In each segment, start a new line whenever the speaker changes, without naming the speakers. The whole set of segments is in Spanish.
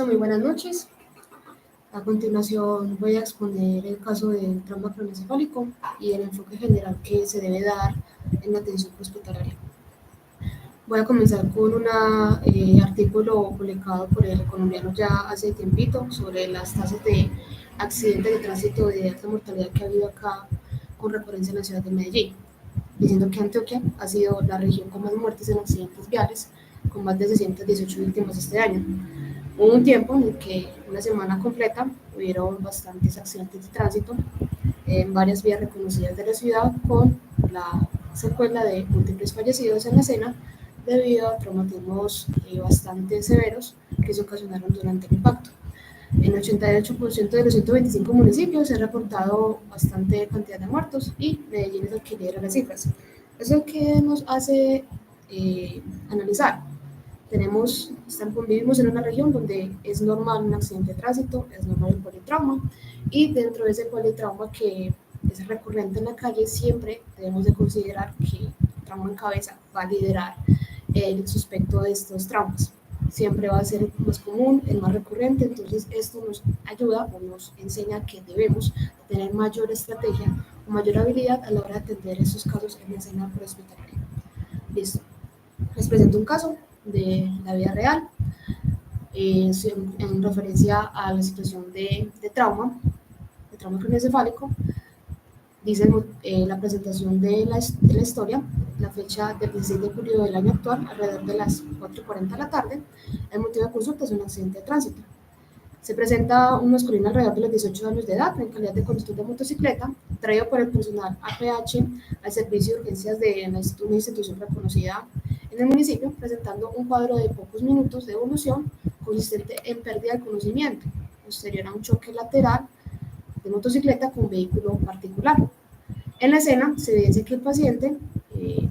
Listo, muy buenas noches. A continuación voy a exponer el caso del trauma craneoencefálico y el enfoque general que se debe dar en la atención hospitalaria. Voy a comenzar con un artículo publicado por el colombiano ya hace tiempito sobre las tasas de accidentes de tránsito de alta mortalidad que ha habido acá con recurrencia en la ciudad de Medellín, diciendo que Antioquia ha sido la región con más muertes en accidentes viales, con más de 618 víctimas este año. Hubo un tiempo en el que una semana completa hubieron bastantes accidentes de tránsito en varias vías reconocidas de la ciudad, con la secuela de múltiples fallecidos en la escena debido a traumatismos bastante severos que se ocasionaron durante el impacto. En 88% de los 125 municipios se ha reportado bastante cantidad de muertos y Medellín es el que lidera las cifras. Eso es lo que nos hace analizar. Vivimos en una región donde es normal un accidente de tránsito, es normal el politrauma, y dentro de ese politrauma que es recurrente en la calle, siempre debemos de considerar que el trauma en cabeza va a liderar el suspecto de estos traumas. Siempre va a ser el más común, el más recurrente, entonces esto nos ayuda o nos enseña que debemos tener mayor estrategia o mayor habilidad a la hora de atender estos casos en la escena prehospitalaria. Listo. Les presento un caso de la vida real en referencia a la situación de trauma craneoencefálico. Dice la presentación de la historia, la fecha del 16 de julio del año actual, alrededor de las 4:40 de la tarde. El motivo de consulta es un accidente de tránsito. Se presenta un masculino alrededor de los 18 años de edad en calidad de conductor de motocicleta, traído por el personal APH al servicio de urgencias de una institución reconocida en el municipio, presentando un cuadro de pocos minutos de evolución consistente en pérdida de conocimiento, posterior a un choque lateral de motocicleta con vehículo particular. En la escena se evidencia que el paciente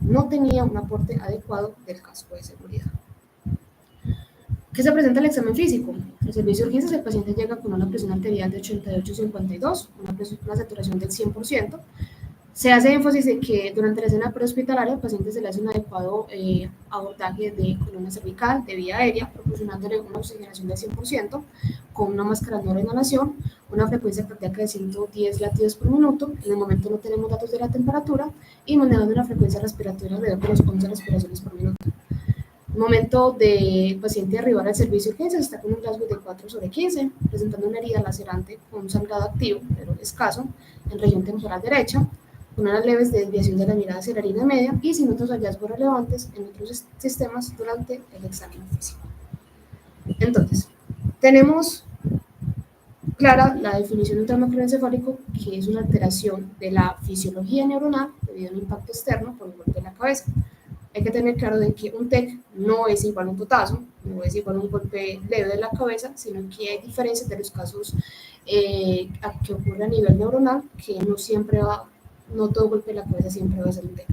no tenía un aporte adecuado del casco de seguridad. ¿Qué se presenta en el examen físico? En el servicio de urgencias el paciente llega con una presión arterial de 88,52, una saturación del 100%. Se hace énfasis de que durante la escena prehospitalaria al paciente se le hace un adecuado abordaje de columna cervical, de vía aérea, proporcionándole una oxigenación del 100%, con una máscara de inhalación, una frecuencia cardíaca de 110 latidos por minuto. En el momento no tenemos datos de la temperatura y manejando una frecuencia respiratoria alrededor de los 11 respiraciones por minuto. El momento del paciente arribar al servicio de urgencias está con un Glasgow de 4/15, presentando una herida lacerante con un sangrado activo, pero escaso, en región temporal derecha, con unas leves de desviación de la mirada hacia la línea media y sin otros hallazgos relevantes en otros sistemas durante el examen físico. Entonces, tenemos clara la definición de un trauma craneoencefálico, que es una alteración de la fisiología neuronal debido a un impacto externo por el golpe de la cabeza. Hay que tener claro de que un TEC no es igual a un totazo, no es igual a un golpe leve de la cabeza, sino que hay diferencias de los casos que ocurren a nivel neuronal, que no todo golpe de la cabeza siempre va a ser un TEC.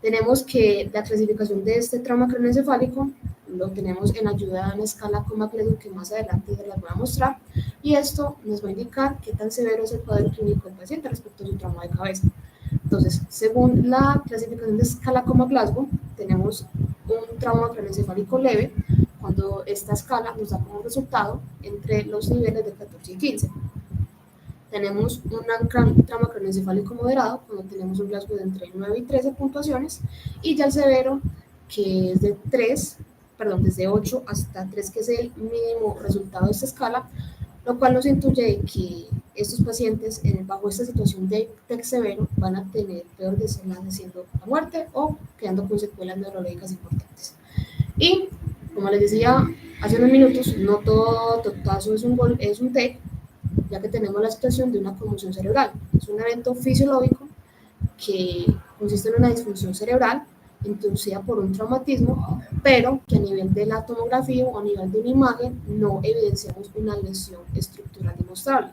Tenemos que la clasificación de este trauma craneoencefálico lo tenemos en ayuda a una escala con McLeod, que más adelante se las voy a mostrar, y esto nos va a indicar qué tan severo es el cuadro clínico del paciente respecto a su trauma de cabeza. Entonces, según la clasificación de escala Coma-Glasgow, tenemos un trauma craneoencefálico leve cuando esta escala nos da como resultado entre los niveles de 14 y 15. Tenemos un trauma craneoencefálico moderado cuando tenemos un Glasgow de entre 9 y 13 puntuaciones, y ya el severo, que es desde 8 hasta 3, que es el mínimo resultado de esta escala, lo cual nos intuye que estos pacientes bajo esta situación de TEC severo van a tener peor desenlace, siendo la muerte o quedando con secuelas neurológicas importantes. Y como les decía hace unos minutos, no todo totazo es un TEC, ya que tenemos la situación de una conmoción cerebral. Es un evento fisiológico que consiste en una disfunción cerebral inducida por un traumatismo, pero que a nivel de la tomografía o a nivel de una imagen no evidenciamos una lesión estructural demostrable.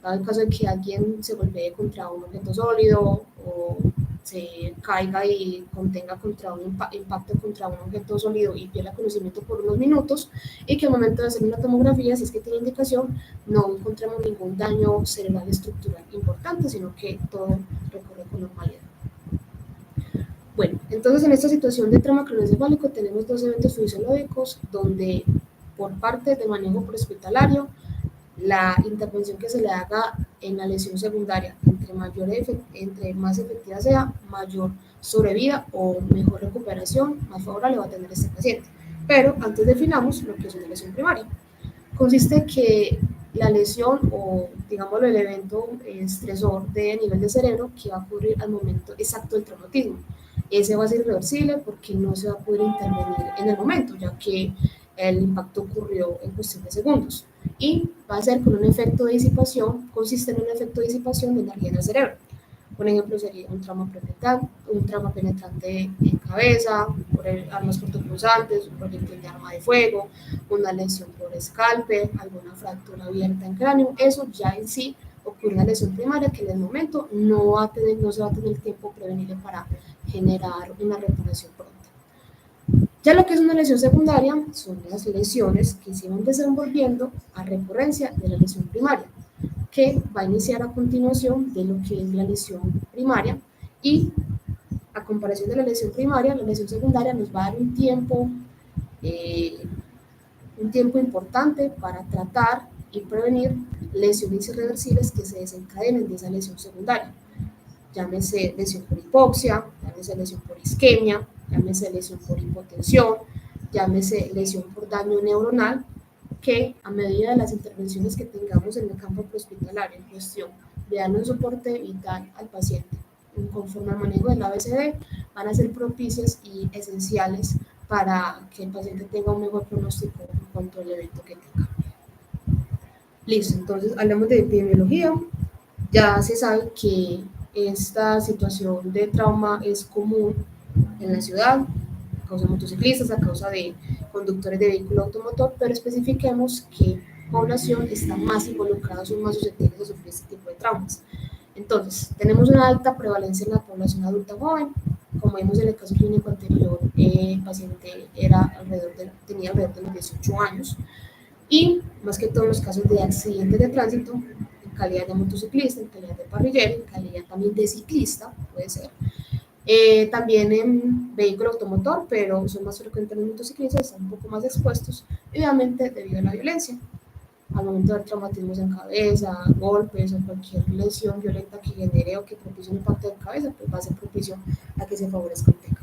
Dado el caso de que alguien se golpee contra un objeto sólido o se caiga y contenga contra un impacto contra un objeto sólido y pierda conocimiento por unos minutos, y que al momento de hacer una tomografía, si es que tiene indicación, no encontremos ningún daño cerebral estructural importante, sino que todo recorre con normalidad. Bueno, entonces en esta situación de trauma craneoencefálico tenemos dos eventos fisiológicos donde por parte del manejo prehospitalario, la intervención que se le haga en la lesión secundaria, entre más efectiva sea, mayor sobrevida o mejor recuperación, más favorable va a tener este paciente. Pero antes definamos lo que es una lesión primaria. Consiste que la lesión o, digámoslo, el evento estresor de nivel de cerebro que va a ocurrir al momento exacto del traumatismo. Ese va a ser irreversible porque no se va a poder intervenir en el momento, ya que el impacto ocurrió en cuestión de segundos. Y va a ser con un efecto de disipación, consiste en un efecto de disipación de energía en el cerebro. Un ejemplo sería un trauma penetrante en cabeza, por armas cortopunzantes, un proyectil de arma de fuego, una lesión por escalpe, alguna fractura abierta en cráneo. Eso ya en sí ocurre una lesión primaria que en el momento no se va a tener tiempo prevenible para generar una reparación pronta. Ya lo que es una lesión secundaria son las lesiones que se van desenvolviendo a recurrencia de la lesión primaria, que va a iniciar a continuación de lo que es la lesión primaria, y a comparación de la lesión primaria, la lesión secundaria nos va a dar un tiempo importante para tratar y prevenir lesiones irreversibles que se desencadenen de esa lesión secundaria. Llámese lesión por hipoxia, llámese lesión por isquemia, llámese lesión por hipotensión, llámese lesión por daño neuronal, que a medida de las intervenciones que tengamos en el campo prehospitalario en cuestión de darle un soporte vital al paciente conforme al manejo del ABCD, van a ser propicias y esenciales para que el paciente tenga un mejor pronóstico en cuanto al evento que tenga. Listo, entonces hablamos de epidemiología. Ya se sabe que esta situación de trauma es común en la ciudad, a causa de motociclistas, a causa de conductores de vehículo automotor, pero especifiquemos qué población está más involucrada, son más susceptibles a sufrir este tipo de traumas. Entonces, tenemos una alta prevalencia en la población adulta joven. Como vimos en el caso clínico anterior, el paciente tenía alrededor de los 18 años, y más que todo en los casos de accidentes de tránsito, en calidad de motociclista, en calidad de parrillero, en calidad también de ciclista, puede ser. También en vehículo automotor, pero son más frecuentes los motociclistas, están un poco más expuestos, obviamente debido a la violencia. Al momento de traumatismos en cabeza, golpes o cualquier lesión violenta que genere o que propicie un impacto de cabeza, pues va a ser propicio a que se favorezca el TECA.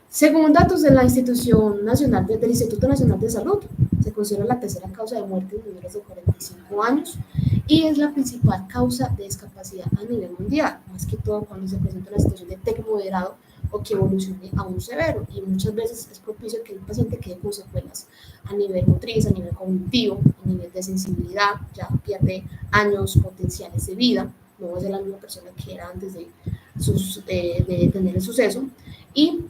Según datos de la del Instituto Nacional de Salud, se considera la tercera causa de muerte en menores de 45 años y es la principal causa de discapacidad a nivel mundial, más que todo cuando se presenta una situación de TEC moderado o que evolucione a un severo, y muchas veces es propicio que el paciente quede con secuelas a nivel motriz, a nivel cognitivo, a nivel de sensibilidad, ya pierde años potenciales de vida, no va a ser la misma persona que era antes de tener el suceso, y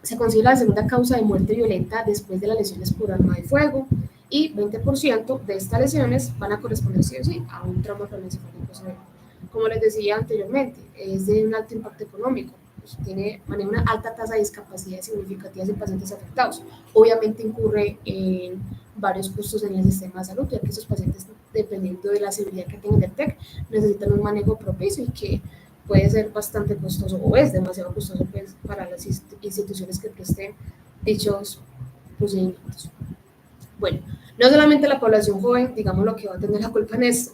se considera la segunda causa de muerte violenta después de las lesiones por arma de fuego, y 20% de estas lesiones van a corresponder sí o sí a un trauma craneoencefálico severo. Como les decía anteriormente, es de un alto impacto económico, pues maneja una alta tasa de discapacidad significativa en pacientes afectados. Obviamente incurre en varios costos en el sistema de salud, ya que esos pacientes, dependiendo de la severidad que tengan del TEC, necesitan un manejo propicio y que puede ser bastante costoso o es demasiado costoso pues, para las instituciones que presten dichos procedimientos. Bueno, no solamente la población joven, digamos, lo que va a tener la culpa en esto,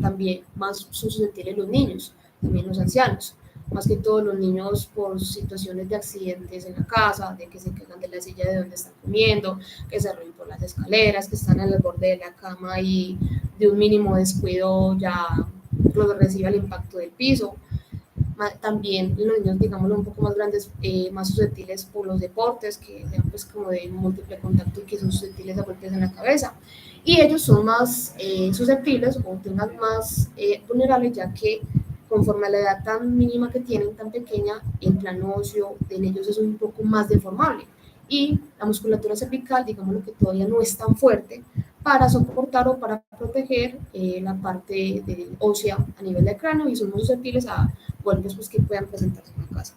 también más susceptibles los niños, también los ancianos, más que todos los niños por situaciones de accidentes en la casa, de que se caigan de la silla de donde están comiendo, que se arrojen por las escaleras, que están al borde de la cama y de un mínimo descuido ya lo recibe el impacto del piso. También los niños, digámoslo, un poco más grandes, más susceptibles por los deportes, que sean pues como de múltiple contacto y que son susceptibles a golpes en la cabeza. Y ellos son más susceptibles o tengan más vulnerables, ya que conforme a la edad tan mínima que tienen, tan pequeña, el plano óseo de ellos es un poco más deformable. Y la musculatura cervical, digámoslo, que todavía no es tan fuerte para soportar o para proteger la parte ósea a nivel del cráneo, y son muy susceptibles a golpes pues, que puedan presentarse en la casa.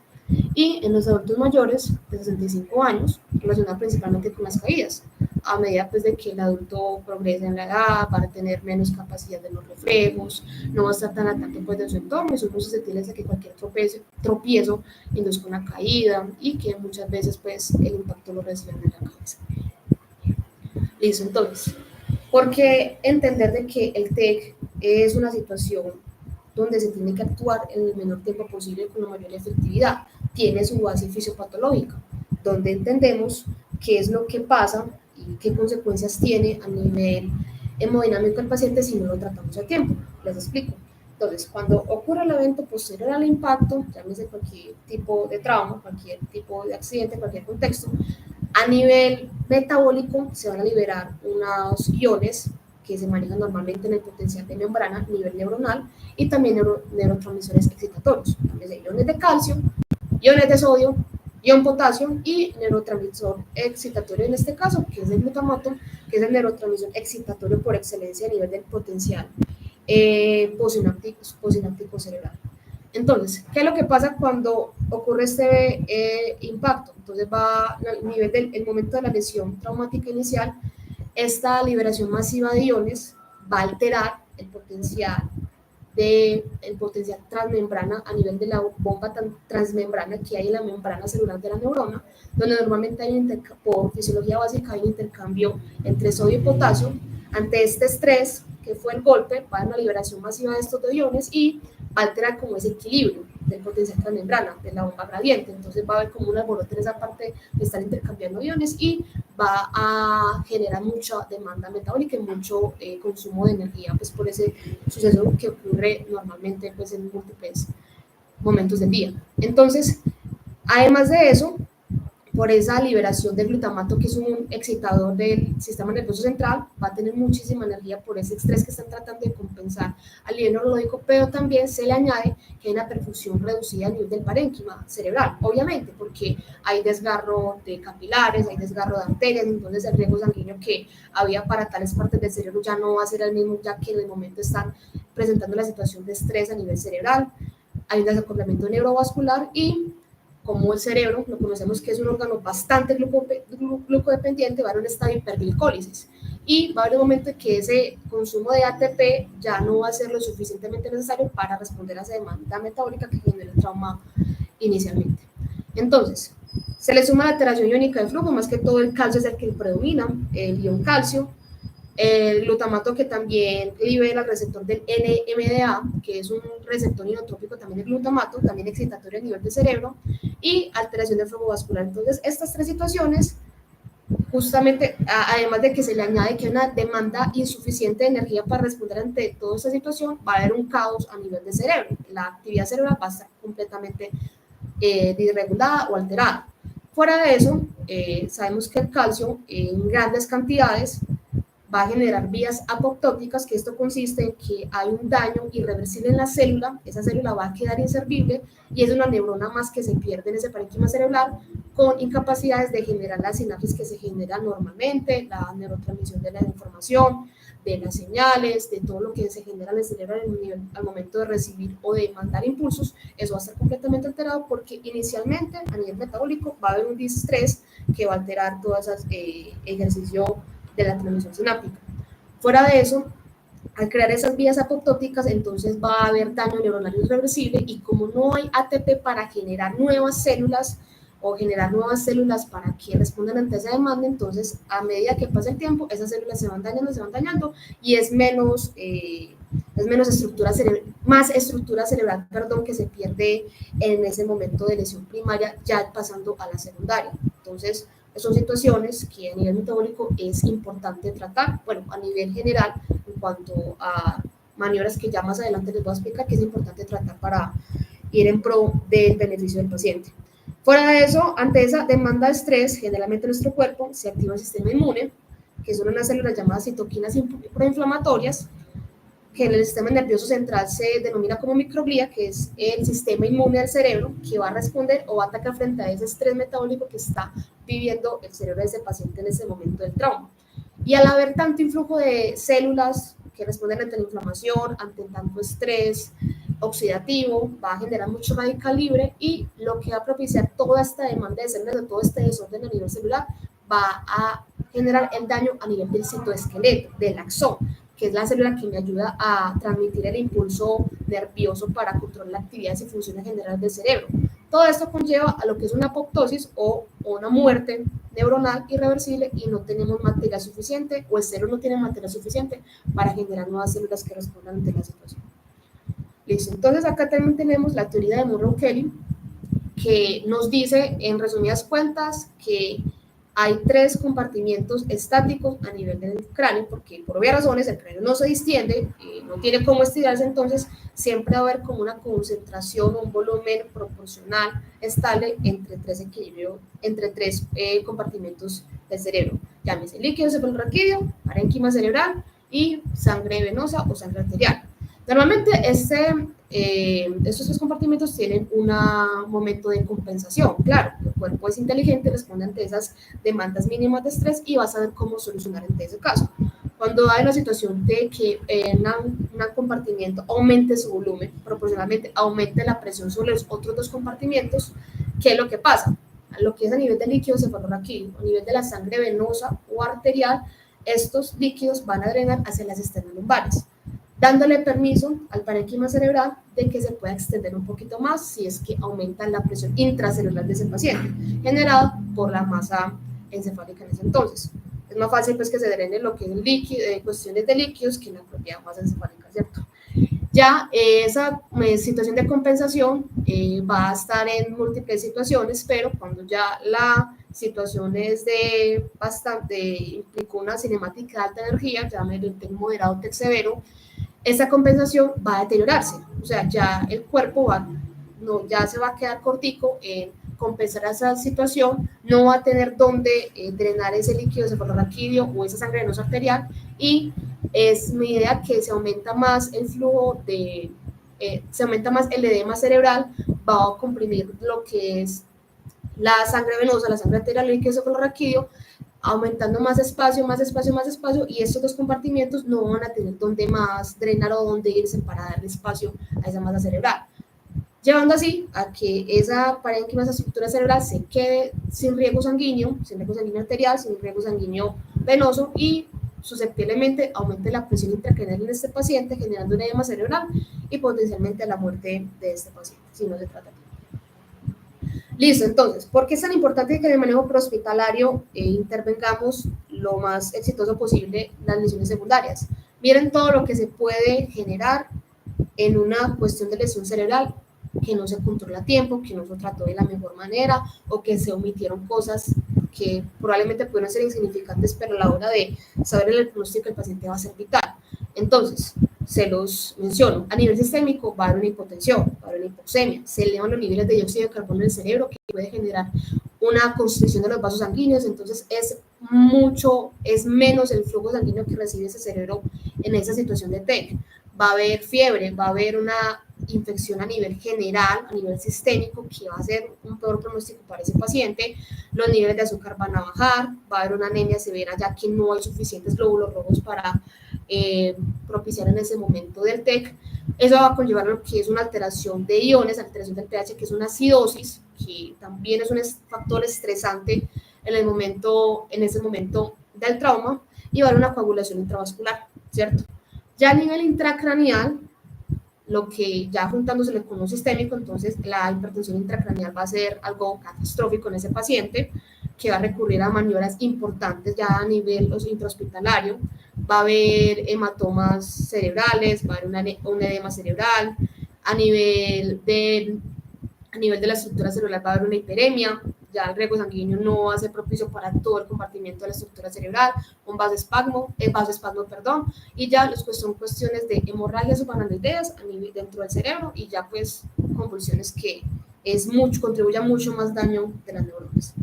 Y en los adultos mayores de 65 años, relacionado principalmente con las caídas. A medida pues, de que el adulto progrese en la edad, va a tener menos capacidad de los reflejos, no va a estar tan atento pues, de su entorno, y son muy susceptibles a que cualquier tropiezo induzca una caída y que muchas veces pues, el impacto lo reciben en la cabeza. Listo, entonces, porque entender de que el TEC es una situación donde se tiene que actuar en el menor tiempo posible con la mayor efectividad. Tiene su base fisiopatológica, donde entendemos qué es lo que pasa y qué consecuencias tiene a nivel hemodinámico del paciente si no lo tratamos a tiempo. Les explico. Entonces, cuando ocurre el evento posterior al impacto, llámese cualquier tipo de trauma, cualquier tipo de accidente, cualquier contexto, a nivel metabólico se van a liberar unos iones que se manejan normalmente en el potencial de membrana a nivel neuronal y también neurotransmisores excitatorios, iones de calcio, iones de sodio, ion potasio y neurotransmisor excitatorio en este caso, que es el glutamato, que es el neurotransmisor excitatorio por excelencia a nivel del potencial posináptico cerebral. Entonces, ¿qué es lo que pasa cuando ocurre este impacto? Entonces va al nivel del momento de la lesión traumática inicial, esta liberación masiva de iones va a alterar el potencial transmembrana a nivel de la bomba transmembrana que hay en la membrana celular de la neurona, donde normalmente hay por fisiología básica hay un intercambio entre sodio y potasio. Ante este estrés, que fue el golpe, va a haber una liberación masiva de estos dos iones y va a alterar como ese equilibrio del potencial transmembrana, de la bomba gradiente. Entonces va a haber como un alboroto en esa parte de estar intercambiando iones y va a generar mucha demanda metabólica y mucho consumo de energía, pues por ese suceso que ocurre normalmente pues, en múltiples momentos del día. Entonces, además de eso, por esa liberación de glutamato, que es un excitador del sistema nervioso central, va a tener muchísima energía por ese estrés que están tratando de compensar al nivel neurológico, pero también se le añade que hay una perfusión reducida a nivel del parénquima cerebral, obviamente, porque hay desgarro de capilares, hay desgarro de arterias, entonces el riesgo sanguíneo que había para tales partes del cerebro ya no va a ser el mismo, ya que en el momento están presentando la situación de estrés a nivel cerebral, hay un desacoplamiento neurovascular y como el cerebro, lo conocemos que es un órgano bastante glucodependiente, va a haber un estado de hiperglicólisis y va a haber un momento en que ese consumo de ATP ya no va a ser lo suficientemente necesario para responder a esa demanda metabólica que genera el trauma inicialmente. Entonces, se le suma la alteración iónica de flujo, más que todo el calcio es el que predomina, el ion calcio, el glutamato que también libera el receptor del NMDA, que es un receptor inotrópico también el glutamato, también excitatorio a nivel del cerebro, y alteración del flujo vascular. Entonces, estas tres situaciones, justamente, además de que se le añade que hay una demanda insuficiente de energía para responder ante toda esta situación, va a haber un caos a nivel del cerebro. La actividad cerebral va a estar completamente disregulada o alterada. Fuera de eso, sabemos que el calcio en grandes cantidades va a generar vías apoptóticas, que esto consiste en que hay un daño irreversible en la célula, esa célula va a quedar inservible y es una neurona más que se pierde en ese parénquima cerebral con incapacidades de generar las sinapsis que se generan normalmente, la neurotransmisión de la información, de las señales, de todo lo que se genera en el cerebro al momento de recibir o de mandar impulsos, eso va a estar completamente alterado porque inicialmente a nivel metabólico va a haber un distrés que va a alterar todo ese ejercicio de la transmisión sináptica. Fuera de eso, al crear esas vías apoptóticas, entonces va a haber daño neuronal irreversible y como no hay ATP para generar nuevas células o generar nuevas células para que respondan ante esa demanda, entonces a medida que pasa el tiempo, esas células se van dañando y es menos más estructura cerebral, perdón, que se pierde en ese momento de lesión primaria, ya pasando a la secundaria. Entonces, son situaciones que a nivel metabólico es importante tratar, bueno, a nivel general, en cuanto a maniobras que ya más adelante les voy a explicar, que es importante tratar para ir en pro del beneficio del paciente. Fuera de eso, ante esa demanda de estrés, generalmente nuestro cuerpo se activa el sistema inmune, que son unas células llamadas citoquinas proinflamatorias, que en el sistema nervioso central se denomina como microglía, que es el sistema inmune del cerebro que va a responder o va a atacar frente a ese estrés metabólico que está viviendo el cerebro de ese paciente en ese momento del trauma. Y al haber tanto influjo de células que responden ante la inflamación, ante tanto estrés oxidativo, va a generar mucho radical libre y lo que va a propiciar toda esta demanda de células, de todo este desorden a nivel celular, va a generar el daño a nivel del citoesqueleto, del axón, que es la célula que me ayuda a transmitir el impulso nervioso para controlar las actividades y funciones generales del cerebro. Todo esto conlleva a lo que es una apoptosis o o una muerte neuronal irreversible y no tenemos material suficiente o el cerebro no tiene material suficiente para generar nuevas células que respondan ante la situación. Listo, entonces acá también tenemos la teoría de Monroe-Kelly, que nos dice, en resumidas cuentas, que hay 3 compartimientos estáticos a nivel del cráneo, porque por obvias razones el cráneo no se distiende, no tiene cómo estirarse, entonces siempre va a haber como una concentración, un volumen proporcional estable entre 3 equilibrios, entre 3 compartimentos del cerebro, llámese líquido cefalorraquídeo, parénquima cerebral y sangre venosa o sangre arterial. Normalmente estos 3 compartimentos tienen un momento de compensación. Claro, el cuerpo es inteligente, responde ante esas demandas mínimas de estrés y va a saber cómo solucionar ante ese caso. Cuando hay una situación de que un compartimiento aumente su volumen, proporcionalmente aumente la presión sobre los otros 2 compartimientos, ¿qué es lo que pasa? Lo que es a nivel de líquido cefalorraquídeo, a nivel de la sangre venosa o arterial, estos líquidos van a drenar hacia las esternolumbares, dándole permiso al parénquima cerebral de que se pueda extender un poquito más si es que aumenta la presión intracelular de ese paciente, generada por la masa encefálica en ese entonces. Es más fácil pues que se drene lo que es el líquido, cuestiones de líquidos, que la propia masa encefálica, ¿cierto? Ya esa situación de compensación va a estar en múltiples situaciones, pero cuando ya la situación es de bastante, implicó una cinemática de alta energía, llámelo TEC moderado, TEC severo, esa compensación va a deteriorarse, o sea, ya el cuerpo ya se va a quedar cortico en compensar esa situación, no va a tener dónde drenar ese líquido cefalorraquídeo o esa sangre venosa arterial, y es mi idea que se aumenta más el flujo se aumenta más el edema cerebral, va a comprimir lo que es la sangre venosa, la sangre arterial, el líquido cefalorraquídeo, aumentando más espacio, más espacio, más espacio, y estos 2 compartimientos no van a tener donde más drenar o donde irse para darle espacio a esa masa cerebral, llevando así a que esa parénquima, esa estructura cerebral se quede sin riego sanguíneo arterial, sin riego sanguíneo venoso, y susceptiblemente aumente la presión intracraneal en este paciente, generando un edema cerebral y potencialmente la muerte de este paciente, si no se trata bien. Listo, entonces, ¿por qué es tan importante que en el manejo prehospitalario intervengamos lo más exitoso posible las lesiones secundarias? Miren todo lo que se puede generar en una cuestión de lesión cerebral que no se controla a tiempo, que no se trató de la mejor manera o que se omitieron cosas que probablemente pueden ser insignificantes, pero a la hora de saber el pronóstico del paciente va a ser vital. Entonces, se los menciono, a nivel sistémico va a haber una hipotensión, va a haber una hipoxemia, se elevan los niveles de dióxido de carbono en el cerebro, que puede generar una constricción de los vasos sanguíneos, entonces es menos el flujo sanguíneo que recibe ese cerebro en esa situación de TEC. Va a haber fiebre, va a haber una infección a nivel general, a nivel sistémico, que va a ser un peor pronóstico para ese paciente, los niveles de azúcar van a bajar, va a haber una anemia severa ya que no hay suficientes glóbulos rojos para propiciar en ese momento del TEC. Eso va a conllevar lo que es una alteración de iones, alteración del pH, que es una acidosis, que también es un factor estresante en ese momento del trauma, y va a haber una coagulación intravascular, ¿cierto? Ya a nivel intracraneal, lo que ya juntándose con un sistémico, entonces la hipertensión intracraneal va a ser algo catastrófico en ese paciente, que va a recurrir a maniobras importantes ya a nivel intrahospitalario, va a haber hematomas cerebrales, va a haber un edema cerebral, a nivel de la estructura cerebral va a haber una hiperemia, ya el riego sanguíneo no va a ser propicio para todo el compartimiento de la estructura cerebral, un vasoespasmo, y ya son cuestiones de hemorragias subaracnoideas a nivel dentro del cerebro, y ya pues convulsiones que contribuye a mucho más daño de las neuronas.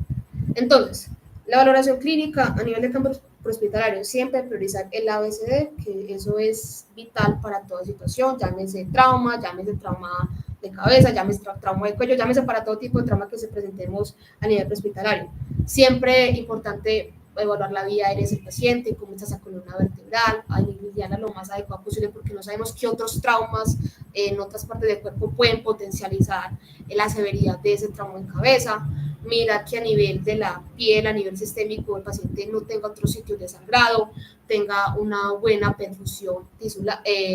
Entonces, la valoración clínica a nivel de campo prehospitalario, siempre priorizar el ABCD, que eso es vital para toda situación, llámese trauma de cabeza, llámese trauma de cuello, llámese para todo tipo de trauma que se presentemos a nivel prehospitalario. Siempre importante evaluar la vía aérea del paciente, cómo está esa columna vertebral, aliviarla lo más adecuado posible, porque no sabemos qué otros traumas en otras partes del cuerpo pueden potencializar la severidad de ese trauma en cabeza. mira que a nivel de la piel, a nivel sistémico, el paciente no tenga otros sitios de sangrado, tenga una buena perfusión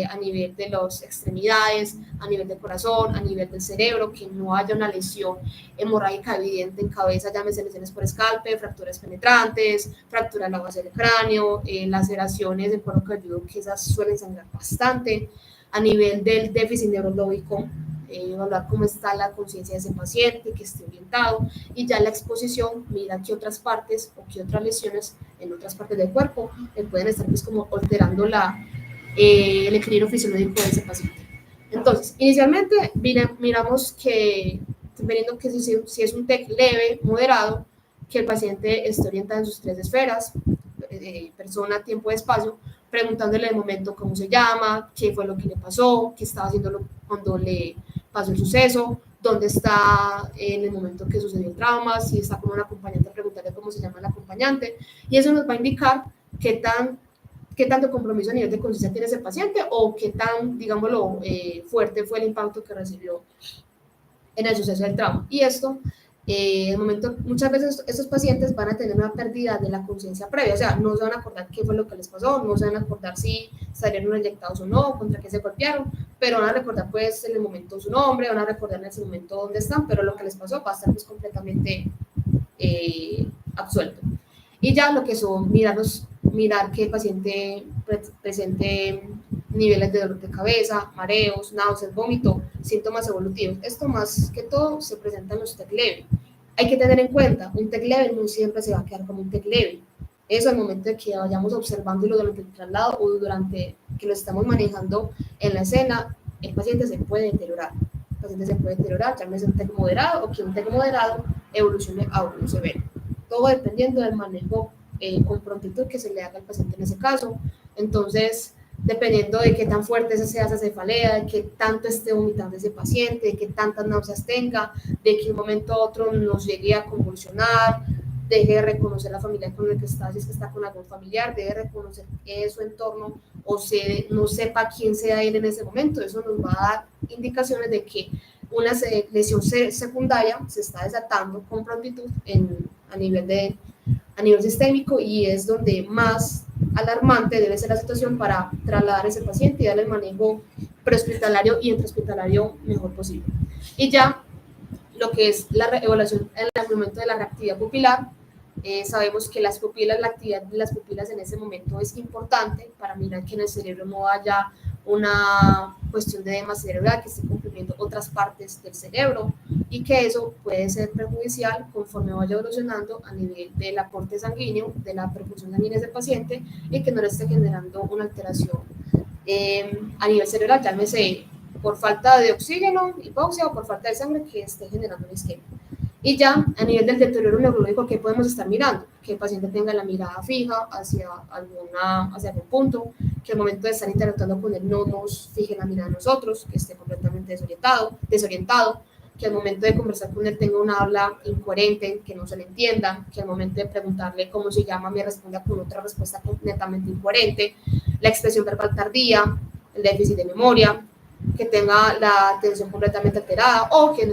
a nivel de las extremidades, a nivel del corazón, a nivel del cerebro, que no haya una lesión hemorrágica evidente en cabeza, llámese lesiones por escalpe, fracturas penetrantes, fractura en la base del cráneo, laceraciones de cuero cabelludo, que esas suelen sangrar bastante. A nivel del déficit neurológico, evaluar cómo está la conciencia de ese paciente, que esté orientado, y ya la exposición, mira qué otras partes o qué otras lesiones en otras partes del cuerpo pueden estar pues como alterando el equilibrio fisiológico de ese paciente. Entonces, inicialmente miramos que, dependiendo que si es un TEC leve, moderado, que el paciente esté orientado en sus 3 esferas, persona, tiempo y espacio, preguntándole de momento cómo se llama, qué fue lo que le pasó, qué estaba haciendo cuando le pasó el suceso, dónde está en el momento que sucedió el trauma, si está con un acompañante, preguntarle cómo se llama el acompañante, y eso nos va a indicar qué tanto compromiso a nivel de conciencia tiene ese paciente o qué tan, digámoslo, fuerte fue el impacto que recibió en el suceso del trauma. Y esto, el momento, muchas veces estos pacientes van a tener una pérdida de la conciencia previa, o sea, no se van a acordar qué fue lo que les pasó, no se van a acordar si salieron inyectados o no, contra qué se golpearon, pero van a recordar pues en el momento su nombre, van a recordar en ese momento dónde están, pero lo que les pasó va a estar pues completamente absuelto. Y ya lo que son mirar que el paciente presente niveles de dolor de cabeza, mareos, náuseas, vómito, síntomas evolutivos. Esto más que todo se presenta en los TEC leve. Hay que tener en cuenta, un TEC leve no siempre se va a quedar como un TEC leve. Eso al momento de que vayamos observándolo durante el traslado o durante que lo estamos manejando en la escena, el paciente se puede deteriorar. El paciente se puede deteriorar, llámese un TEC moderado o que un TEC moderado evolucione a uno severo. Todo dependiendo del manejo con prontitud que se le haga al paciente en ese caso. Entonces, dependiendo de qué tan fuerte sea esa cefalea, de qué tanto esté vomitando ese paciente, de qué tantas náuseas tenga, de que un momento a otro nos llegue a convulsionar, deje de reconocer la familia con la que está, si es que está con algún familiar, deje de reconocer su entorno o no sepa quién sea él en ese momento. Eso nos va a dar indicaciones de que una lesión secundaria se está desatando con prontitud a nivel sistémico, y es donde más alarmante debe ser la situación para trasladar a ese paciente y darle el manejo prehospitalario y intrahospitalario mejor posible. Y ya lo que es la evaluación en el momento de la reactividad pupilar, sabemos que las pupilas, la actividad de las pupilas en ese momento es importante para mirar que en el cerebro no haya una cuestión de edema cerebral, que esté comprimiendo otras partes del cerebro, y que eso puede ser perjudicial conforme vaya evolucionando a nivel del aporte sanguíneo, de la perfusión sanguínea del paciente, y que no le esté generando una alteración a nivel cerebral, llámese por falta de oxígeno, hipoxia, o por falta de sangre que esté generando una isquemia. Y ya a nivel del deterioro neurológico, ¿qué podemos estar mirando? Que el paciente tenga la mirada fija hacia algún punto, que al momento de estar interactuando con él no nos fije la mirada a nosotros, que esté completamente desorientado, que al momento de conversar con él tenga una habla incoherente, que no se le entienda, que al momento de preguntarle cómo se llama me responda con otra respuesta completamente incoherente, la expresión verbal tardía, el déficit de memoria, que tenga la atención completamente alterada, o que en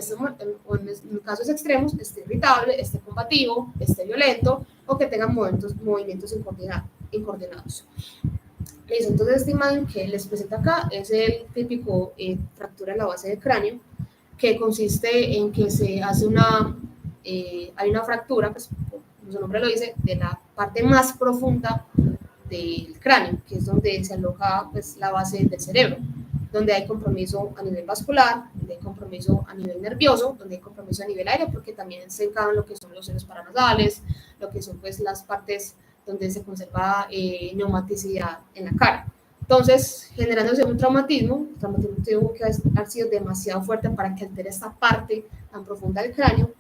casos extremos esté irritable, esté combativo, esté violento, o que tenga movimientos incoordinados. Listo, entonces esta imagen que les presento acá es el típico fractura en la base del cráneo, que consiste en que se hace hay una fractura, pues, como su nombre lo dice, de la parte más profunda del cráneo, que es donde se aloja pues, la base del cerebro, donde hay compromiso a nivel vascular, donde hay compromiso a nivel nervioso, donde hay compromiso a nivel aéreo, porque también se encajan lo que son los senos paranasales, lo que son pues las partes donde se conserva neumaticidad en la cara. Entonces, generándose un traumatismo tuvo que haber sido demasiado fuerte para que altere esta parte tan profunda del cráneo.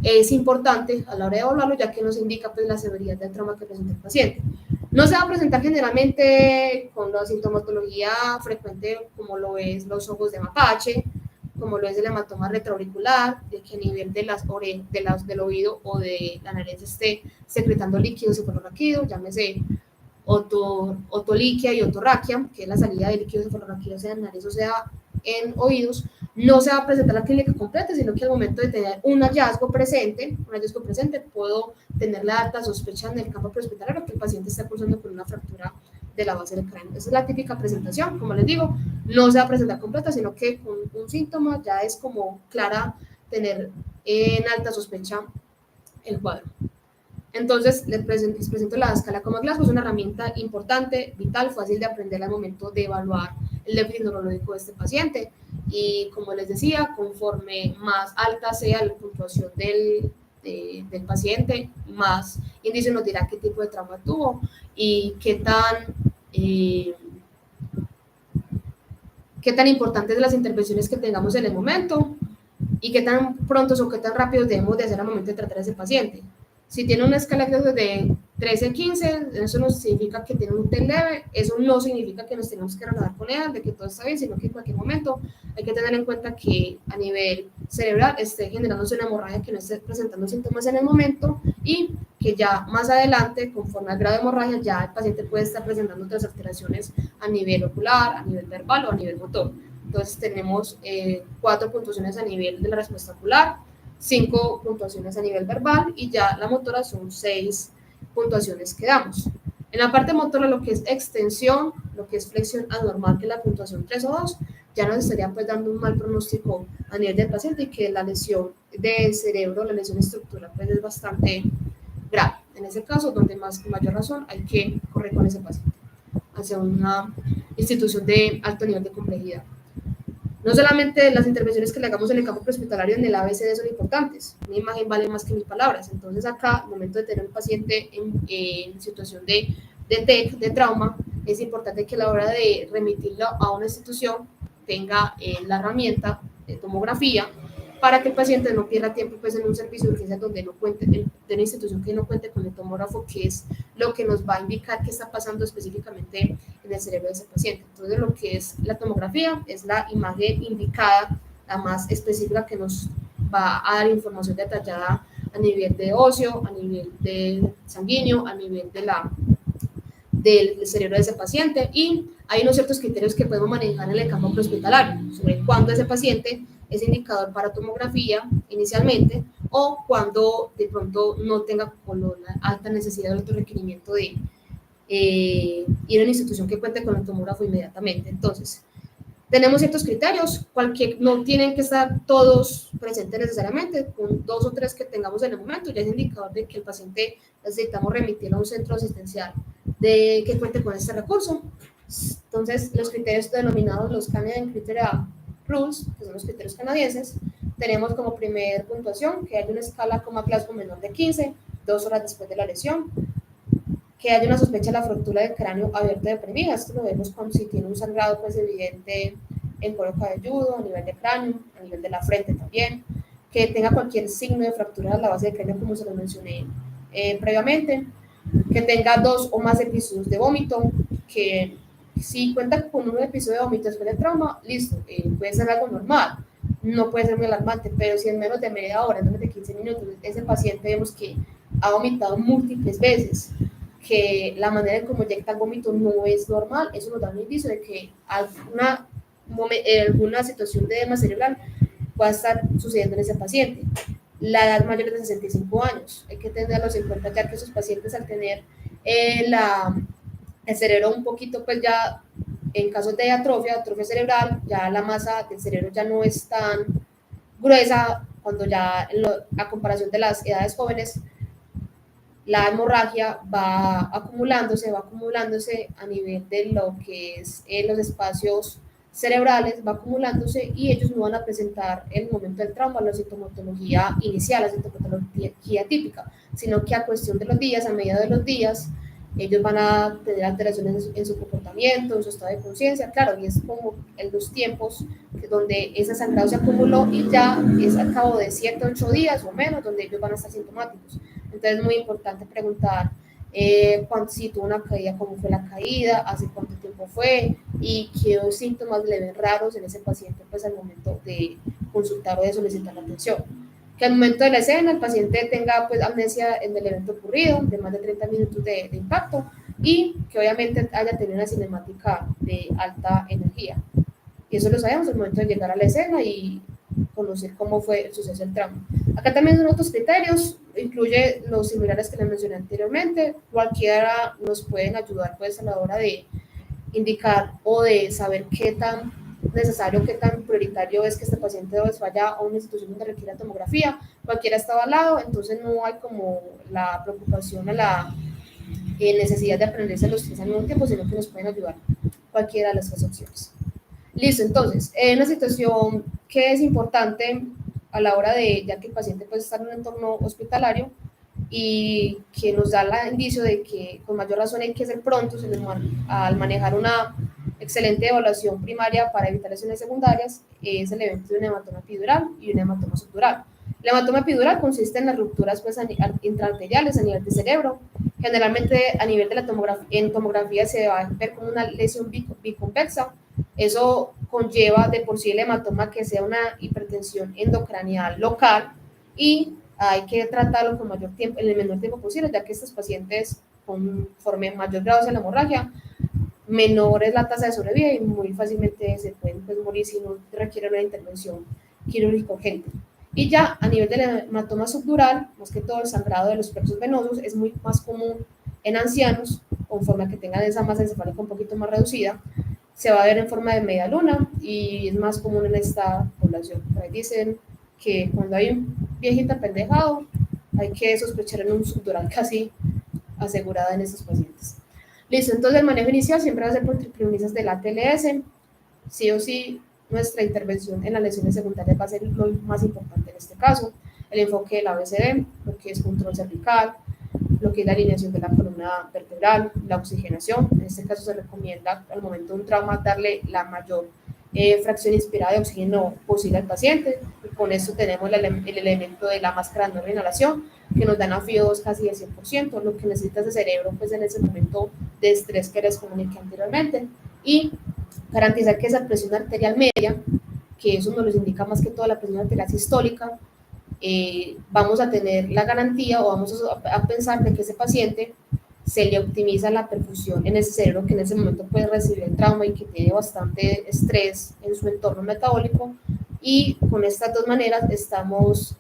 Es importante a la hora de evaluarlo, ya que nos indica pues, la severidad del trauma que presenta el paciente. No se va a presentar generalmente con la sintomatología frecuente como lo es los ojos de mapache, como lo es el hematoma retroauricular, de que a nivel del oído o de la nariz esté secretando líquido cefalorraquídeo, llámese otoliquia y otorraquia, que es la salida de líquido cefalorraquídeo sea en nariz o sea en oídos, no se va a presentar la clínica completa, sino que al momento de tener un hallazgo presente, puedo tener la alta sospecha en el campo prehospitalario que el paciente está cursando con una fractura de la base del cráneo. Esa es la típica presentación, como les digo, no se va a presentar completa, sino que con un síntoma ya es como clara tener en alta sospecha el cuadro. Entonces, les presento la escala Coma-Glasgow, es una herramienta importante, vital, fácil de aprender al momento de evaluar el déficit neurológico de este paciente. Y como les decía, conforme más alta sea la puntuación del paciente, más índice nos dirá qué tipo de trauma tuvo y qué tan importantes las intervenciones que tengamos en el momento y qué tan prontos o qué tan rápidos debemos de hacer al momento de tratar a ese paciente. Si tiene una escala de 13 a 15, eso no significa que tiene un TEL leve, eso no significa que nos tengamos que relajar con él, de que todo está bien, sino que en cualquier momento hay que tener en cuenta que a nivel cerebral esté generándose una hemorragia que no esté presentando síntomas en el momento y que ya más adelante, conforme al grado de hemorragia, ya el paciente puede estar presentando otras alteraciones a nivel ocular, a nivel verbal o a nivel motor. Entonces tenemos 4 puntuaciones a nivel de la respuesta ocular, 5 puntuaciones a nivel verbal y ya la motora son 6 puntuaciones que damos. En la parte motora, lo que es extensión, lo que es flexión anormal, que es la puntuación 3 o 2, ya nos estaría pues dando un mal pronóstico a nivel del paciente y que la lesión del cerebro, la lesión estructural, pues es bastante grave. En ese caso, donde mayor razón hay que correr con ese paciente hacia una institución de alto nivel de complejidad. No solamente las intervenciones que le hagamos en el campo prehospitalario en el ABCD son importantes, una imagen vale más que 1000 palabras. Entonces acá, al momento de tener un paciente en situación de TEC, de trauma, es importante que a la hora de remitirlo a una institución tenga la herramienta de tomografía para que el paciente no pierda tiempo pues, en un servicio de urgencia donde no cuente, de una institución que no cuente con el tomógrafo, que es lo que nos va a indicar qué está pasando específicamente en el cerebro de ese paciente. Entonces, lo que es la tomografía es la imagen indicada, la más específica que nos va a dar información detallada a nivel de óseo, a nivel de sanguíneo, a nivel del cerebro de ese paciente, y hay unos ciertos criterios que podemos manejar en el campo prehospitalario sobre cuándo ese paciente es indicador para tomografía inicialmente o cuando de pronto no tenga una alta necesidad de alto requerimiento de ir a una institución que cuente con el tomógrafo inmediatamente. Entonces, tenemos ciertos criterios, no tienen que estar todos presentes necesariamente, con 2 o 3 que tengamos en el momento, ya es indicador de que el paciente necesitamos remitirlo a un centro asistencial que cuente con este recurso. Entonces, los criterios denominados los Canadian Criteria Rules, que son los criterios canadienses, tenemos como primer puntuación que hay una escala Coma-Glasgow menor de 15, 2 horas después de la lesión, que haya una sospecha de la fractura del cráneo abierta y deprimida. Esto lo vemos como si tiene un sangrado pues evidente en cuero cabelludo, a nivel de cráneo, a nivel de la frente también, que tenga cualquier signo de fractura de la base del cráneo como se lo mencioné previamente, que tenga 2 o más episodios de vómito, que si cuenta con un episodio de vómito después del trauma, listo, puede ser algo normal, no puede ser muy alarmante, pero si en menos de media hora, en menos de 15 minutos, ese paciente vemos que ha vomitado múltiples veces, que la manera en cómo inyecta el vómito no es normal, eso nos da un indicio de que alguna situación de edema cerebral pueda estar sucediendo en ese paciente. La edad mayor de 65 años, hay que tenerlos en cuenta ya que esos pacientes al tener el cerebro un poquito, pues ya en casos de atrofia cerebral, ya la masa del cerebro ya no es tan gruesa, cuando ya a comparación de las edades jóvenes, la hemorragia va acumulándose a nivel de lo que es los espacios cerebrales, va acumulándose y ellos no van a presentar en el momento del trauma la sintomatología inicial, la sintomatología típica, sino que a cuestión de los días, a medida de los días, ellos van a tener alteraciones en su comportamiento, en su estado de conciencia, claro, y es como en los tiempos donde ese sangrado se acumuló y ya es al cabo de 7 a 8 días o menos donde ellos van a estar sintomáticos. Entonces es muy importante preguntar si tuvo una caída, cómo fue la caída, hace cuánto tiempo fue y qué síntomas le ven raros en ese paciente pues al momento de consultar o de solicitar la atención. Que al momento de la escena el paciente tenga pues amnesia en el evento ocurrido, de más de 30 minutos de impacto y que obviamente haya tenido una cinemática de alta energía. y eso lo sabemos al momento de llegar a la escena y conocer cómo fue el suceso del trauma. Acá también son otros criterios, incluye los similares que les mencioné anteriormente, cualquiera nos pueden ayudar pues a la hora de indicar o de saber qué tan necesario, qué tan prioritario es que este paciente vaya a una institución donde requiera tomografía, cualquiera está avalado, entonces no hay como la preocupación a la necesidad de aprenderse los tres al mismo tiempo, sino que nos pueden ayudar cualquiera de las tres opciones. Listo, entonces, en una situación que es importante a la hora de, ya que el paciente puede estar en un entorno hospitalario y que nos da el indicio de que con mayor razón hay que ser prontos al manejar una excelente evaluación primaria para evitar lesiones secundarias, es el evento de un hematoma epidural y un hematoma subdural. El hematoma epidural consiste en las rupturas pues, intraarteriales a nivel de cerebro. Generalmente a nivel de la tomografía, en tomografía se va a ver como una lesión biconvexa. Eso conlleva de por sí el hematoma que sea una hipertensión endocranial local y hay que tratarlo con mayor tiempo, en el menor tiempo posible, ya que estos pacientes conforme mayor grado de la hemorragia, menor es la tasa de sobrevida y muy fácilmente se pueden pues, morir si no requiere una intervención quirúrgica urgente. Y ya a nivel del hematoma subdural, más que todo el sangrado de los plexos venosos es muy más común en ancianos, conforme a que tengan esa masa encefálica un poquito más reducida, se va a ver en forma de media luna y es más común en esta población. Por ahí dicen que cuando hay un viejito apendejado, hay que sospechar en un subdural casi asegurada en estos pacientes. Listo, entonces el manejo inicial siempre va a ser por tripliunisas del ATLS. Sí o sí, nuestra intervención en las lesiones secundarias va a ser lo más importante en este caso. El enfoque del ABCD, lo que es control cervical, lo que es la alineación de la columna vertebral, la oxigenación. En este caso se recomienda al momento de un trauma darle la mayor fracción inspirada de oxígeno posible al paciente. Y con esto tenemos el elemento de la máscara de inhalación, que nos dan FIO2 casi al 100%, lo que necesita ese cerebro pues en ese momento de estrés que les comuniqué anteriormente. Y garantizar que esa presión arterial media, que eso nos indica más que toda la presión arterial sistólica, vamos a tener la garantía o vamos a pensar de que ese paciente se le optimiza la perfusión en ese cerebro que en ese momento puede recibir el trauma y que tiene bastante estrés en su entorno metabólico, y con estas dos maneras estamos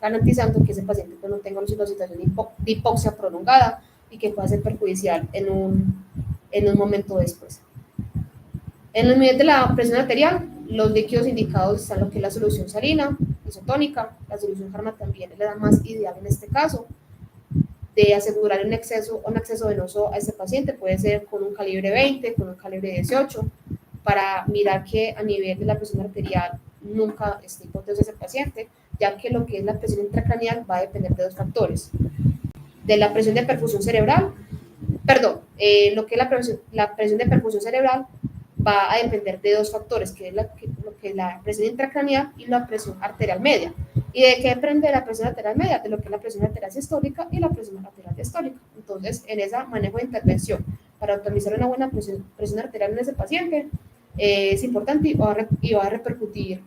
garantizando que ese paciente pues, no tenga una situación de hipoxia prolongada y que pueda ser perjudicial en un momento después. En el nivel de la presión arterial, los líquidos indicados están lo que es la solución salina, isotónica, la solución Harman también es la más ideal en este caso, de asegurar un acceso venoso a este paciente, puede ser con un calibre 20, con un calibre 18, para mirar que a nivel de la presión arterial nunca esté hipotenso ese paciente, ya que lo que es la presión intracraneal va a depender de dos factores, de la presión de perfusión cerebral, lo que es la presión de perfusión cerebral va a depender de dos factores, que es lo que es la presión intracraneal y la presión arterial media. ¿Y de qué depende la presión arterial media? De lo que es la presión arterial sistólica y la presión arterial diastólica. Entonces, en ese manejo de intervención, para optimizar una buena presión arterial en ese paciente, es importante y va a repercutir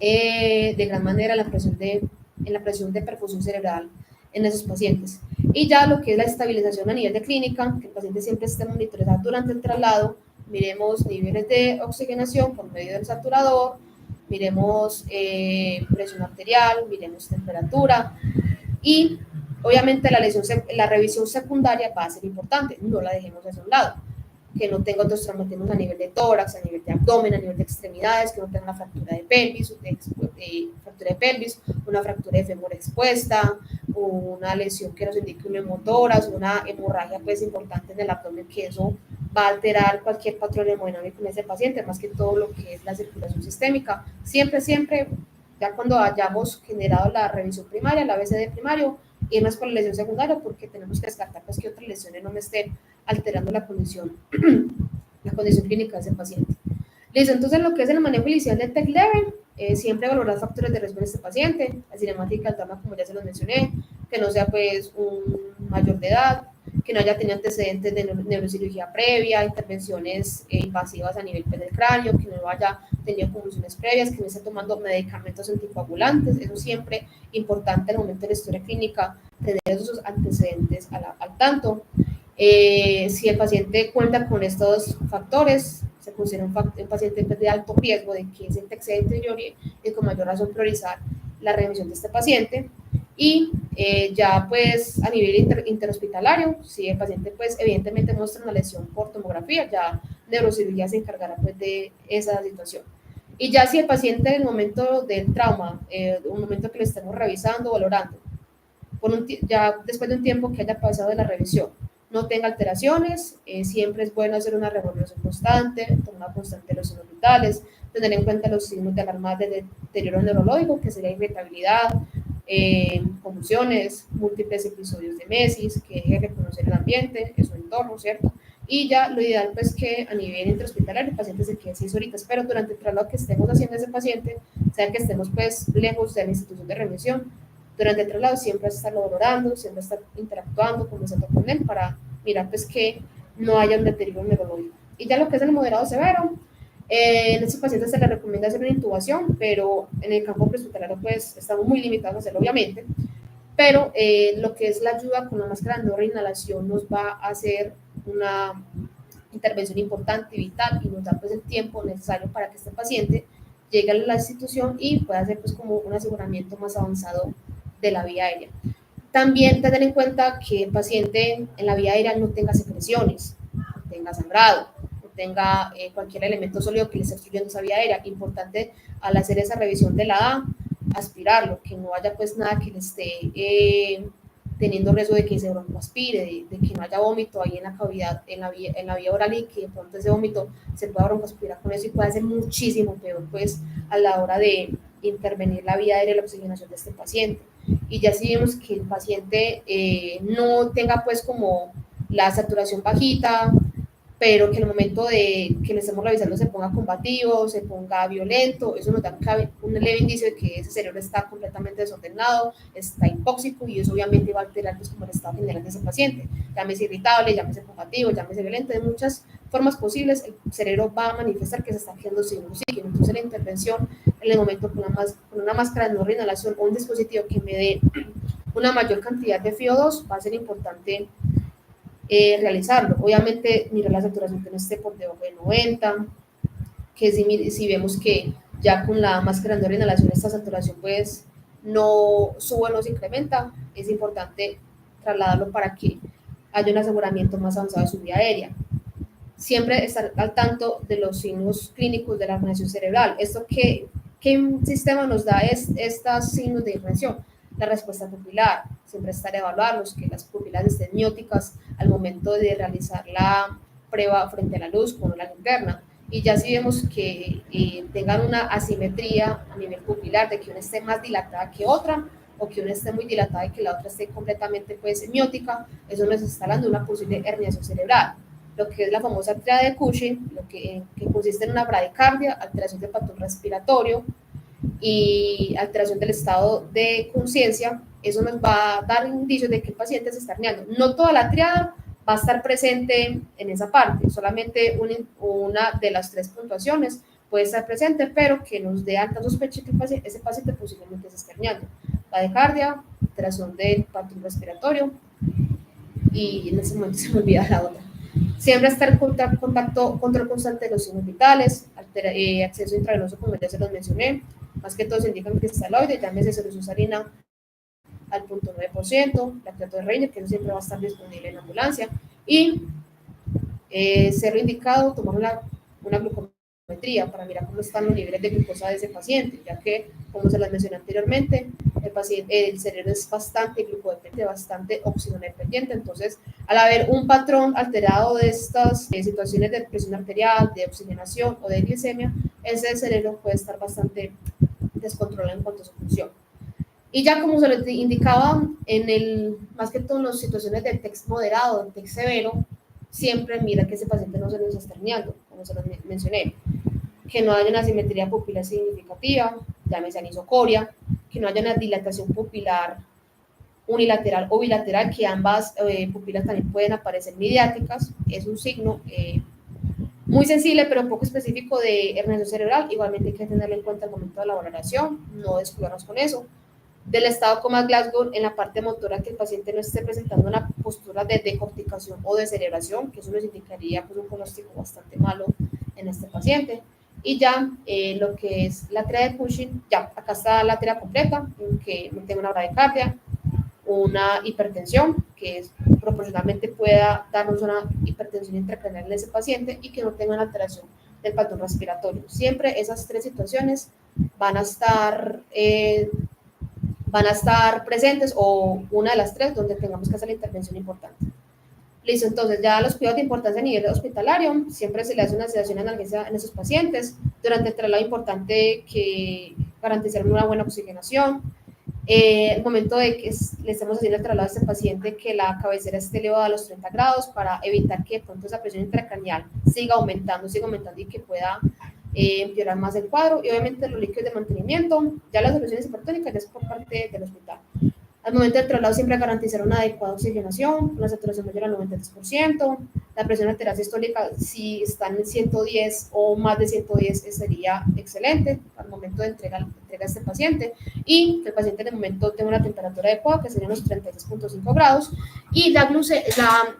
de gran manera en la presión de perfusión cerebral en esos pacientes. Y ya lo que es la estabilización a nivel de clínica, que el paciente siempre esté monitoreado durante el traslado, miremos niveles de oxigenación por medio del saturador, miremos presión arterial, miremos temperatura y obviamente la revisión secundaria va a ser importante, no la dejemos hacia un lado, que no tenga otros traumatismos a nivel de tórax, a nivel de abdomen, a nivel de extremidades, que no tenga una fractura de pelvis, una fractura de fémur expuesta, una lesión que nos indique un hemotórax, una hemorragia pues importante en el abdomen, que eso va a alterar cualquier patrón hemodinámico en ese paciente, más que todo lo que es la circulación sistémica. Siempre, ya cuando hayamos generado la revisión primaria, la ABCD primario, irnos por la lesión secundaria, porque tenemos que descartar pues, que otras lesiones no me estén alterando la condición clínica de ese paciente. Listo, entonces lo que es el manejo inicial del TEC level, siempre valorar factores de riesgo en este paciente, la cinemática del trauma, como ya se los mencioné, que no sea pues un mayor de edad, que no haya tenido antecedentes de neurocirugía previa, intervenciones invasivas a nivel del cráneo, que no haya tenido convulsiones previas, que no esté tomando medicamentos anticoagulantes. Eso siempre importante al momento de la historia clínica, tener esos antecedentes al tanto. Si el paciente cuenta con estos factores, se considera un paciente pues, de alto riesgo de que ese TEC se deteriore y con mayor razón priorizar la remisión de este paciente. Y ya pues a nivel interhospitalario, si el paciente pues evidentemente muestra una lesión por tomografía, ya neurocirugía se encargará pues de esa situación. Y ya si el paciente en el momento del trauma, un momento que lo estemos revisando, valorando, ya después de un tiempo que haya pasado de la revisión, no tenga alteraciones, siempre es bueno hacer una revaloración constante, tomar constante los signos vitales, tener en cuenta los signos de alarma de deterioro neurológico, que sería irritabilidad, convulsiones, múltiples episodios de mesis, que deje de reconocer el ambiente, su entorno, ¿cierto? Y ya lo ideal pues que a nivel intrahospitalario el paciente se quede 6 horitas, pero durante el traslado que estemos haciendo ese paciente, sea que estemos pues lejos de la institución de remisión, durante el traslado siempre estarlo valorando, siempre estar interactuando, conversando con él para mirar pues que no haya un deterioro neurológico. Y ya lo que es el moderado severo, en estos pacientes se les recomienda hacer una intubación, pero en el campo prehospitalario pues estamos muy limitados a hacerlo obviamente, pero lo que es la ayuda con la máscara de inhalación nos va a hacer una intervención importante y vital y nos da pues el tiempo necesario para que este paciente llegue a la institución y pueda hacer pues como un aseguramiento más avanzado de la vía aérea. También tener en cuenta que el paciente en la vía aérea no tenga secreciones, no tenga sangrado, no tenga cualquier elemento sólido que le esté obstruyendo esa vía aérea. Importante al hacer esa revisión de la A, aspirarlo, que no haya pues nada que le esté teniendo riesgo de que se broncoaspire, de que no haya vómito ahí en la cavidad, en la vía oral y que de pronto ese vómito se pueda broncoaspirar con eso y pueda ser muchísimo peor pues a la hora de intervenir la vía aérea y la oxigenación de este paciente. Y ya si vemos que el paciente no tenga pues como la saturación bajita, pero que en el momento de que le estemos revisando se ponga combativo, se ponga violento, eso nos da un leve indicio de que ese cerebro está completamente desordenado, está hipóxico y eso obviamente va a alterar pues, como el estado general de ese paciente. Llámese irritable, llámese combativo, llámese violento, de muchas formas posibles el cerebro va a manifestar que se está quedando sin oxígeno. Entonces la intervención en el momento con una máscara de no reinhalación o un dispositivo que me dé una mayor cantidad de FiO2 va a ser importante realizarlo. Obviamente, mirar la saturación que no esté por debajo de 90, que si vemos que ya con la máscara de inhalación esta saturación pues no sube, no se incrementa, es importante trasladarlo para que haya un aseguramiento más avanzado de su vía aérea. Siempre estar al tanto de los signos clínicos de la irradiación cerebral. ¿Esto qué sistema nos da estos signos de irradiación? La respuesta pupilar, siempre estar evaluarlos, que las pupilas estén mióticas al momento de realizar la prueba frente a la luz con la linterna. Y ya si vemos que tengan una asimetría a nivel pupilar, de que una esté más dilatada que otra, o que una esté muy dilatada y que la otra esté completamente pues miótica, eso nos está hablando de una posible herniación cerebral. Lo que es la famosa triada de Cushing, que consiste en una bradicardia, alteración del patrón respiratorio y alteración del estado de conciencia. Eso nos va a dar indicios de que el paciente se está herniando. No toda la triada va a estar presente en esa parte, solamente una de las 3 puntuaciones puede estar presente, pero que nos dé alta sospecha que ese paciente posiblemente se esté herniando. Bradicardia, alteración del patrón respiratorio y en ese momento se me olvida la otra. Siempre estar en contacto, control constante de los signos vitales, acceso intravenoso, como ya se los mencioné, más que todo se indican que es esteroide, llámese celulosarinina al 0.9%, lactato de Reiner, que eso siempre va a estar disponible en la ambulancia, y ser indicado tomar una glucometría para mirar cómo están los niveles de glucosa de ese paciente, ya que, como se las mencioné anteriormente, el cerebro es bastante glucodependiente, bastante oxígeno-dependiente, entonces, al haber un patrón alterado de estas situaciones de presión arterial, de oxigenación o de glicemia, ese cerebro puede estar bastante descontrolado en cuanto a su función. Y ya como se les indicaba, más que todo en las situaciones de TEC moderado, de TEC severo, siempre mira que ese paciente no se nos está herniando, como se los mencioné, que no haya una simetría pupilar significativa, llámese anisocoria, que no haya una dilatación pupilar unilateral o bilateral, que ambas pupilas también pueden aparecer midiáticas, es un signo muy sensible pero poco específico de herniación cerebral. Igualmente hay que tenerlo en cuenta al momento de la valoración, no descuidarnos con eso. Del estado coma Glasgow en la parte motora, que el paciente no esté presentando una postura de decorticación o de celebración, que eso nos indicaría pues, un pronóstico bastante malo en este paciente. Y ya lo que es la tarea de Cushing, ya acá está la tarea completa, en que no tenga una bradicardia, una hipertensión, que es, proporcionalmente pueda darnos una hipertensión intracraneal en ese paciente y que no tenga una alteración del patrón respiratorio. Siempre esas tres situaciones van a estar presentes, o una de las tres donde tengamos que hacer la intervención importante. Listo, entonces ya los cuidados de importancia a nivel hospitalario, siempre se le hace una sedación analgésica en esos pacientes. Durante el traslado, importante que garantizar una buena oxigenación. El momento de que le estemos haciendo el traslado a este paciente, que la cabecera esté elevada a los 30 grados para evitar que de pronto esa presión intracraneal siga aumentando y que pueda empeorar más el cuadro. Y obviamente los líquidos de mantenimiento, ya las soluciones hipertónicas ya es por parte del hospital. Al momento del traslado, siempre garantizar una adecuada oxigenación, una saturación mayor al 93%, la presión arterial sistólica, si está en 110 o más de 110, sería excelente al momento de entrega a este paciente, y que el paciente en el momento tenga una temperatura adecuada, que serían los 36.5 grados, y la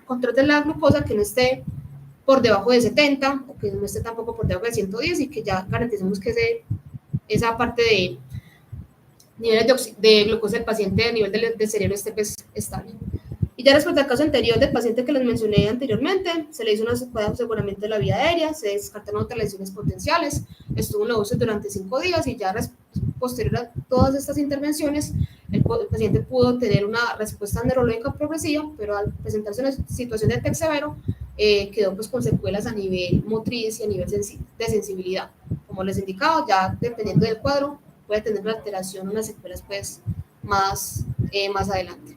control de la glucosa que no esté por debajo de 70, o que no esté tampoco por debajo de 110, y que ya garanticemos que esa parte de niveles de glucosa del paciente a nivel del cerebro esté pues, estable. Y ya respecto al caso anterior del paciente que les mencioné anteriormente, se le hizo una prueba de aseguramiento de la vía aérea, se descartaron otras lesiones potenciales, estuvo en la UCI durante 5 días, y ya posterior a todas estas intervenciones, el paciente pudo tener una respuesta neurológica progresiva, pero al presentarse una situación de TEC severo, quedó pues con secuelas a nivel motriz y a nivel de sensibilidad. Como les indicaba, ya dependiendo del cuadro, puede tener una alteración, unas secuelas pues más adelante.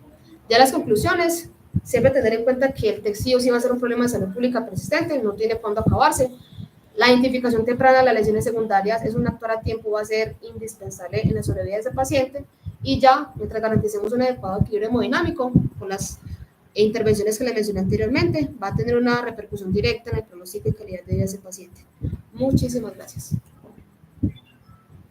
Ya las conclusiones, siempre tener en cuenta que el TEC sí o sí va a ser un problema de salud pública persistente, no tiene cuándo acabarse. La identificación temprana de las lesiones secundarias es un actuar a tiempo, va a ser indispensable en la sobrevida de ese paciente, y ya mientras garanticemos un adecuado equilibrio hemodinámico con las intervenciones que le mencioné anteriormente, va a tener una repercusión directa en el pronóstico y calidad de vida de ese paciente. Muchísimas gracias.